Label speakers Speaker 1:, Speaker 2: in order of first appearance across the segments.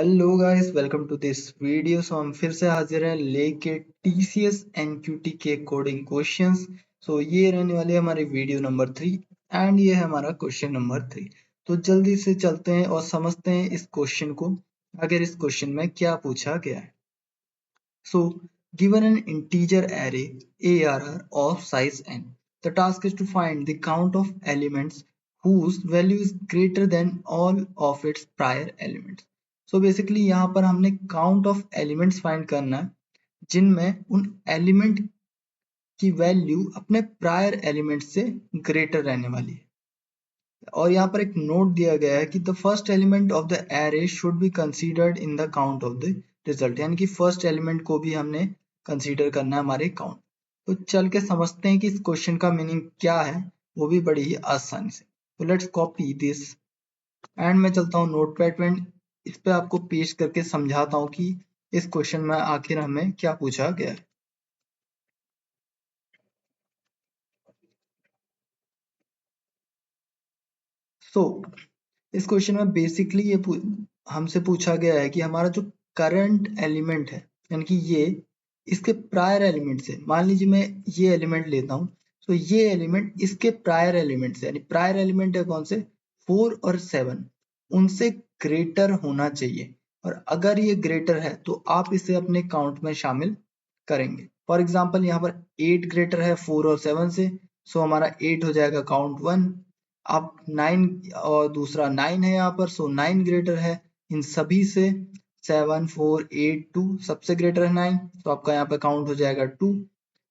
Speaker 1: Hello guys, welcome to this video. हम फिर से हाजिर हैं लेके TCS NQT के कोडिंग क्वेश्चंस। ये रहने वाली है हमारी वीडियो नंबर 3 एंड ये है हमारा क्वेश्चन नंबर 3। तो जल्दी से चलते हैं और समझते हैं इस क्वेश्चन को। अगर इस क्वेश्चन में क्या पूछा गया है। So, given an integer array ARR of size n, the task is to find the count of elements whose value is greater than all of its prior elements. So basically यहाँ पर हमने count of elements find करना है जिनमें उन element की value अपने prior element से greater रहने वाली है। और यहाँ पर एक नोट दिया गया है कि the first element of the array should be considered in the count of the result, यानी कि फर्स्ट एलिमेंट को भी हमने कंसीडर करना है हमारे काउंट। तो चल के समझते हैं कि इस क्वेश्चन का मीनिंग क्या है, वो भी बड़ी ही आसानी से। तो लेट्स कॉपी दिस एंड मैं चलता हूँ नोट पैड में, इस पे आपको पेस्ट करके समझाता हूँ कि इस क्वेश्चन में आखिर हमें क्या पूछा गया है। सो इस क्वेश्चन में बेसिकली हमसे पूछा गया है कि हमारा जो करंट एलिमेंट है, यानी कि ये इसके प्रायर एलिमेंट से, मान लीजिए मैं ये एलिमेंट लेता हूँ, तो ये एलिमेंट इसके प्रायर एलिमेंट से, यानी प्रायर एलिमेंट है कौन से, 4 और 7, उनसे ग्रेटर होना चाहिए। और अगर ये ग्रेटर है तो आप इसे अपने काउंट में शामिल करेंगे। फॉर एग्जाम्पल यहाँ पर 8 ग्रेटर है 4 और 7 से, सो हमारा 8 हो जाएगा काउंट 1। अब 9 और दूसरा 9 है यहाँ पर, सो 9 ग्रेटर है इन सभी से, 7 4 8 2 सबसे ग्रेटर है 9, तो आपका यहाँ पे काउंट हो जाएगा 2।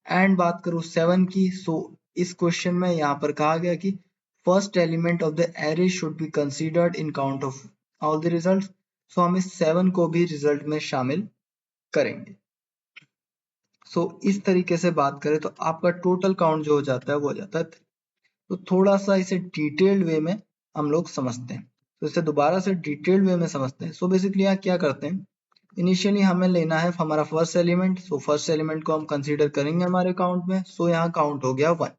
Speaker 1: एंड बात करूँ 7 की, सो इस क्वेश्चन में यहाँ पर कहा गया कि first element of the array should be considered in count of all the result, so हम इस 7 को भी रिजल्ट में शामिल करेंगे। सो इस तरीके से बात करें तो आपका टोटल काउंट जो हो जाता है वो हो जाता है। तो थोड़ा सा इसे डिटेल्ड वे में हम लोग समझते हैं, तो इसे दोबारा से डिटेल्ड वे में समझते हैं। सो बेसिकली यहाँ क्या करते हैं, इनिशियली हमें लेना है हमारा first element. So first element को हम कंसीडर करेंगे हमारे काउंट में, सो यहाँ काउंट हो गया 1।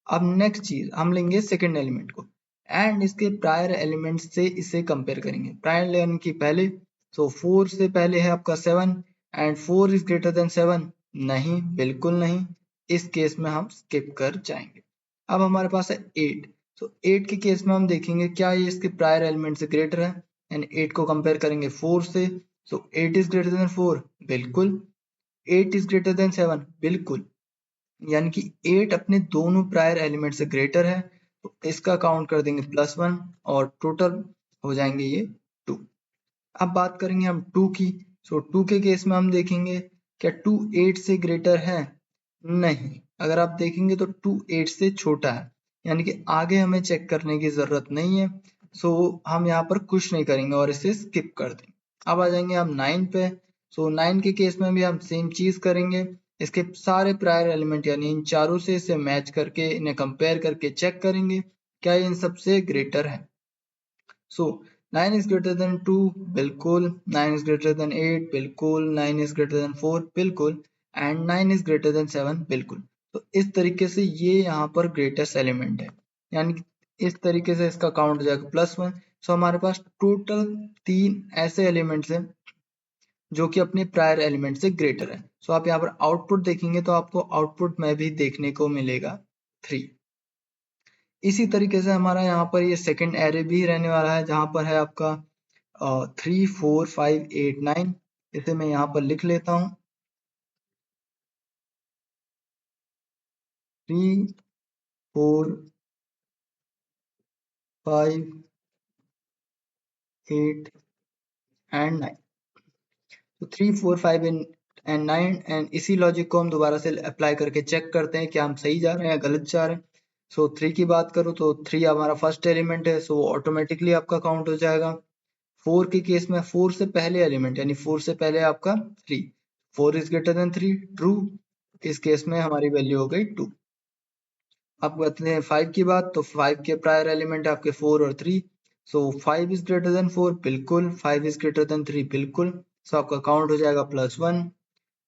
Speaker 1: अब नेक्स्ट चीज हम लेंगे सेकेंड एलिमेंट को एंड इसके प्रायर एलिमेंट से इसे कंपेयर करेंगे। प्रायर यानी कि पहले, सो 4 से पहले है आपका 7 एंड 4 इज ग्रेटर देन 7, नहीं, बिल्कुल नहीं, इस केस में हम स्किप कर जाएंगे। अब हमारे पास है 8, तो 8 के केस में हम देखेंगे क्या ये इसके प्रायर एलिमेंट से ग्रेटर है, एंड 8 को कंपेयर करेंगे 4 से, सो 8 इज ग्रेटर देन 4, बिल्कुल। 8 इज ग्रेटर देन 7, बिल्कुल, यानी कि 8 अपने दोनों प्रायर एलिमेंट से ग्रेटर है, तो इसका काउंट कर देंगे +1 और टोटल हो जाएंगे ये 2। अब बात करेंगे हम 2 की, सो 2 के केस में हम देखेंगे क्या 2 8 से ग्रेटर है, नहीं, अगर आप देखेंगे तो 2 8 से छोटा है, यानी कि आगे हमें चेक करने की जरूरत नहीं है। सो हम यहाँ पर कुछ नहीं करेंगे और इसे स्किप कर देंगे। अब आ जाएंगे हम 9 पे। सो 9 के केस में भी हम सेम चीज करेंगे, इसके सारे प्रायर एलिमेंट यानी इन चारों से इसे मैच करके इन्हें कंपेयर करके चेक करेंगे क्या ये इन सबसे ग्रेटर है। सो 9 is greater than 2, बिल्कुल। 9 is greater than 8, बिल्कुल। 9 is greater than 4, बिल्कुल। एंड 9 is greater than 7, बिल्कुल। तो इस तरीके से ये यहाँ पर ग्रेटेस्ट एलिमेंट है, यानी कि इस तरीके से इसका काउंट हो जाएगा +1। सो हमारे पास टोटल 3 ऐसे एलिमेंट्स हैं जो कि अपने प्रायर एलिमेंट से ग्रेटर है। सो आप यहाँ पर आउटपुट देखेंगे तो आपको आउटपुट में भी देखने को मिलेगा 3। इसी तरीके से हमारा यहाँ पर ये सेकंड एरे भी रहने वाला है, जहाँ पर है आपका 3 4 5 8 9। इसे मैं यहाँ पर लिख लेता हूँ, 3 4 5 8 एंड 9। तो 3 4 5 एंड 9, एंड इसी लॉजिक को हम दोबारा से अप्लाई करके चेक करते हैं कि हम सही जा रहे हैं या गलत जा रहे हैं। सो 3 की बात करूँ तो 3 हमारा फर्स्ट एलिमेंट है, सो ऑटोमेटिकली आपका काउंट हो जाएगा। 4 के केस में 4 से पहले एलिमेंट यानी 4 से पहले आपका 3, 4 इज ग्रेटर देन 3, ट्रू। इस केस में हमारी वैल्यू हो गई 2। अब करते हैं 5 की बात, तो 5 के प्रायर एलिमेंट है आपके 4 और 3, सो 5 इज ग्रेटर देन 4, बिल्कुल। 5 इज ग्रेटर देन 3, बिल्कुल। सो आपका काउंट हो जाएगा +1।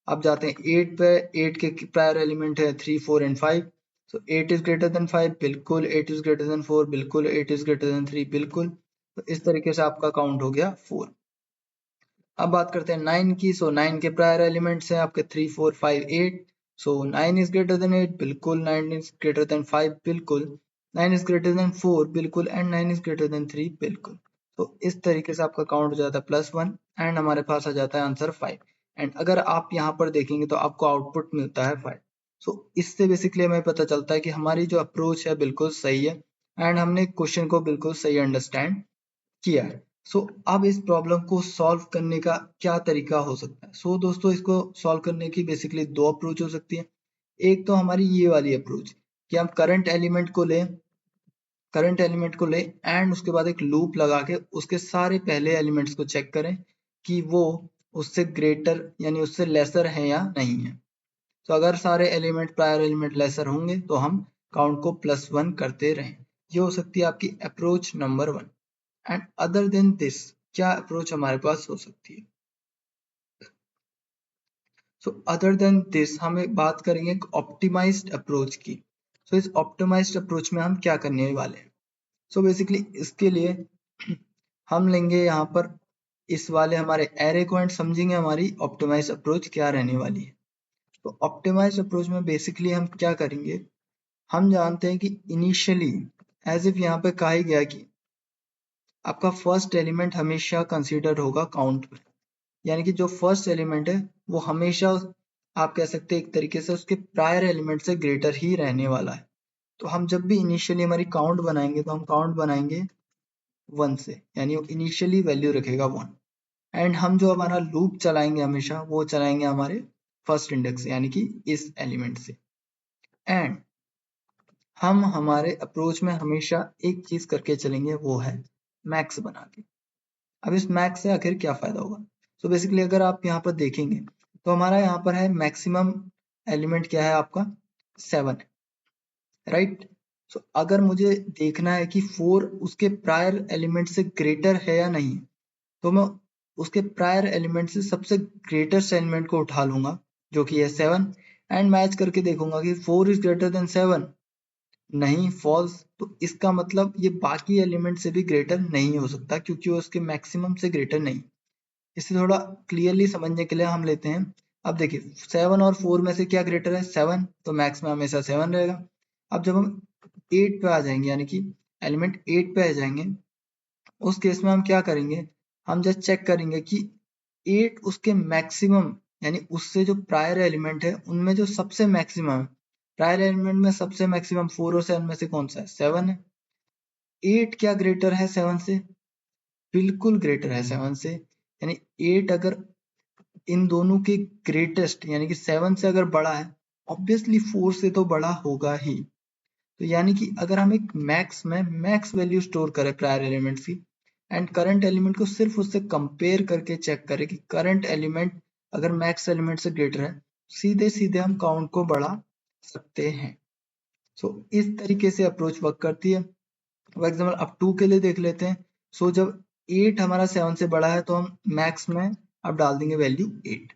Speaker 1: अब जाते हैं 8 पे। 8 के प्रायर एलिमेंट है 3 4 and 5, so 8 is greater than 5, बिल्कुल। 8 इज ग्रेटर देन 4, बिल्कुल। 8 इज ग्रेटर देन 3, बिल्कुल। तो इस तरीके से आपका काउंट हो गया 4। अब बात करते हैं 9 की। सो 9 के प्रायर एलिमेंट्स हैं आपके 3, 4, 5, 8। सो 9 इज ग्रेटर देन 8, बिल्कुल। 9 इज ग्रेटर देन 5, बिल्कुल। 9 इज ग्रेटर देन 4, बिल्कुल। एंड 9 इज ग्रेटर देन 3, बिल्कुल। तो इस तरीके से आपका काउंट हो जाता है +1 एंड हमारे पास आ जाता है आंसर 5। एंड अगर आप यहाँ पर देखेंगे तो आपको आउटपुट मिलता है 5। सो इससे बेसिकली हमें पता चलता है कि हमारी जो अप्रोच है बिल्कुल सही है एंड हमने क्वेश्चन को बिल्कुल सही अंडरस्टैंड किया है। सो अब इस प्रॉब्लम को सॉल्व करने का क्या तरीका हो सकता है? सो दोस्तों, इसको सॉल्व करने की बेसिकली दो अप्रोच हो सकती है। एक तो हमारी ये वाली अप्रोच कि हम करंट एलिमेंट को ले एंड उसके बाद एक लूप लगा के उसके सारे पहले एलिमेंट्स को चेक करें कि वो उससे ग्रेटर यानी उससे लेसर है या नहीं है। तो अगर सारे एलिमेंट प्रायर एलिमेंट लेसर होंगे तो हम काउंट को +1 करते रहें। ये हो सकती है आपकी approach number 1। And other than this क्या अप्रोच हमारे पास हो सकती है? सो अदर देन दिस हम एक बात करेंगे एक ऑप्टिमाइज्ड अप्रोच की। सो इस ऑप्टिमाइज्ड अप्रोच में हम क्या करने वाले हैं? सो बेसिकली इसके लिए हम लेंगे यहाँ पर इस वाले हमारे एरे को एंड समझेंगे हमारी ऑप्टिमाइज्ड अप्रोच क्या रहने वाली है। तो ऑप्टिमाइज्ड अप्रोच में बेसिकली हम क्या करेंगे, हम जानते हैं कि इनिशियली एज इफ यहाँ पे कहा ही गया कि आपका फर्स्ट एलिमेंट हमेशा कंसीडर होगा काउंट में, यानी कि जो फर्स्ट एलिमेंट है वो हमेशा आप कह सकते हैं एक तरीके से उसके प्रायर एलिमेंट से ग्रेटर ही रहने वाला है। तो हम जब भी इनिशियली हमारी काउंट बनाएंगे तो हम काउंट बनाएंगे 1 से, यानी इनिशियली वैल्यू रखेगा 1। एंड हम जो हमारा लूप चलाएंगे हमेशा वो चलाएंगे हमारे फर्स्ट इंडेक्स से, यानी कि इस एलिमेंट से। एंड हम हमारे अप्रोच में हमेशा एक चीज करके चलेंगे, वो है मैक्स बना के। अब इस मैक्स से आखिर क्या फायदा होगा? सो बेसिकली अगर आप यहाँ पर देखेंगे तो हमारा यहाँ पर है मैक्सिमम एलिमेंट क्या है आपका 7 है, राइट। सो अगर मुझे देखना है कि 4 उसके प्रायर एलिमेंट से ग्रेटर है या नहीं, तो मैं उसके प्रायर एलिमेंट से सबसे ग्रेटेस्ट एलिमेंट को उठा लूंगा जो कि है 7 एंड मैच करके देखूंगा कि 4 इज ग्रेटर देन 7, नहीं, फॉल्स। तो इसका मतलब ये बाकी एलिमेंट से भी ग्रेटर नहीं हो सकता क्योंकि वो उसके मैक्सिमम से ग्रेटर नहीं। इसे थोड़ा क्लियरली समझने के लिए हम लेते हैं। अब देखिए 7 और 4 में से क्या ग्रेटर है? 7, तो मैक्स में हमेशा 7 रहेगा। अब जब हम 8 पे आ जाएंगे यानी कि एलिमेंट 8 पे आ जाएंगे, उस केस में हम क्या करेंगे, हम जस्ट चेक करेंगे कि 8 उसके मैक्सिमम यानी उससे जो प्रायर एलिमेंट है उनमें जो सबसे मैक्सिमम है, प्रायर एलिमेंट में सबसे मैक्सिमम 4 और 7 में से कौन सा है? 7 है। 8 क्या ग्रेटर है 7 से? बिल्कुल ग्रेटर है 7 से। यानी 8 अगर इन दोनों के ग्रेटेस्ट यानी कि 7 से अगर बड़ा है, ऑब्वियसली 4 से तो बड़ा होगा ही। तो यानी कि अगर हम एक मैक्स में मैक्स वैल्यू स्टोर करें प्रायर एलिमेंट्स की एंड करंट एलिमेंट को सिर्फ उससे कंपेयर करके चेक करें कि करंट एलिमेंट अगर मैक्स एलिमेंट से ग्रेटर है, सीधे सीधे हम काउंट को बढ़ा सकते हैं। सो इस तरीके से अप्रोच वर्क करती है। फॉर एग्जाम्पल अब 2 के लिए देख लेते हैं। सो जब 8 हमारा 7 से बड़ा है तो हम मैक्स में अब डाल देंगे वैल्यू 8।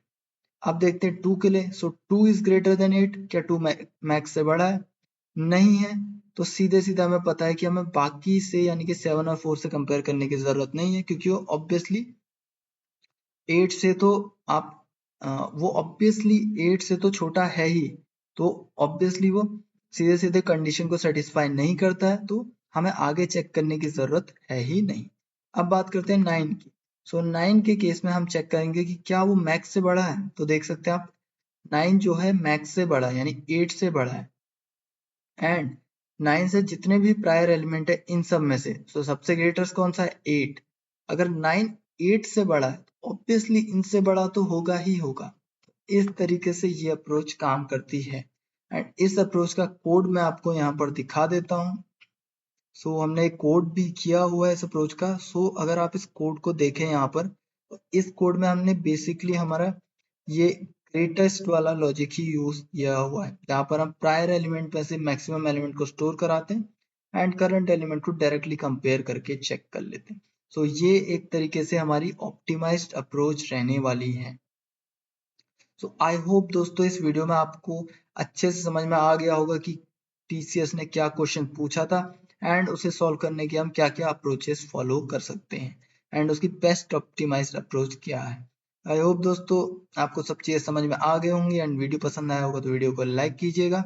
Speaker 1: अब देखते हैं 2 के लिए। सो 2 इज ग्रेटर देन 8, क्या 2 मैक्स से बड़ा है? नहीं है। तो सीधे सीधे हमें पता है कि हमें बाकी से यानी कि 7 और 4 से कंपेयर करने की जरूरत नहीं है क्योंकि वो ऑब्वियसली 8 से तो आप वो ऑब्वियसली 8 से तो छोटा है ही, तो ऑब्वियसली वो सीधे सीधे कंडीशन को सेटिस्फाई नहीं करता है, तो हमें आगे चेक करने की जरूरत है ही नहीं। अब बात करते हैं 9 की। सो 9 के केस में हम चेक करेंगे कि क्या वो मैक्स से बड़ा है। तो देख सकते हैं आप 9 जो है मैक्स से बड़ा है यानी 8 से बड़ा है। एंड 9 से जितने भी प्रायर एलिमेंट है इन सब में से तो सबसे ग्रेटेस्ट कौन सा है? 8। अगर 9 8 से बड़ा है तो ऑब्वियसली इनसे बड़ा तो होगा ही होगा। इस तरीके से ये अप्रोच काम करती है एंड इस अप्रोच का कोड मैं आपको यहाँ पर दिखा देता हूँ। सो हमने एक कोड भी किया हुआ है इस अप्रोच का। सो अगर आप इस कोड को देखें यहाँ पर, तो इस कोड में हमने बेसिकली हमारा ये ग्रेटेस्ट वाला लॉजिक ही यूज किया हुआ है, जहाँ पर हम प्रायर एलिमेंट में से मैक्सिमम एलिमेंट को स्टोर कराते हैं एंड करंट एलिमेंट को डायरेक्टली कंपेयर करके चेक कर लेते हैं। सो ये एक तरीके से हमारी ऑप्टिमाइज्ड अप्रोच रहने वाली है। सो आई होप दोस्तों इस वीडियो में आपको अच्छे से समझ में आ गया होगा कि टीसीएस ने क्या क्वेश्चन पूछा था एंड उसे सॉल्व करने के हम क्या क्या अप्रोचेस फॉलो कर सकते हैं एंड उसकी बेस्ट ऑप्टिमाइज्ड अप्रोच क्या है। आई होप दोस्तों आपको सब चीज़ें समझ में आ गए होंगी एंड वीडियो पसंद आया होगा तो वीडियो को लाइक कीजिएगा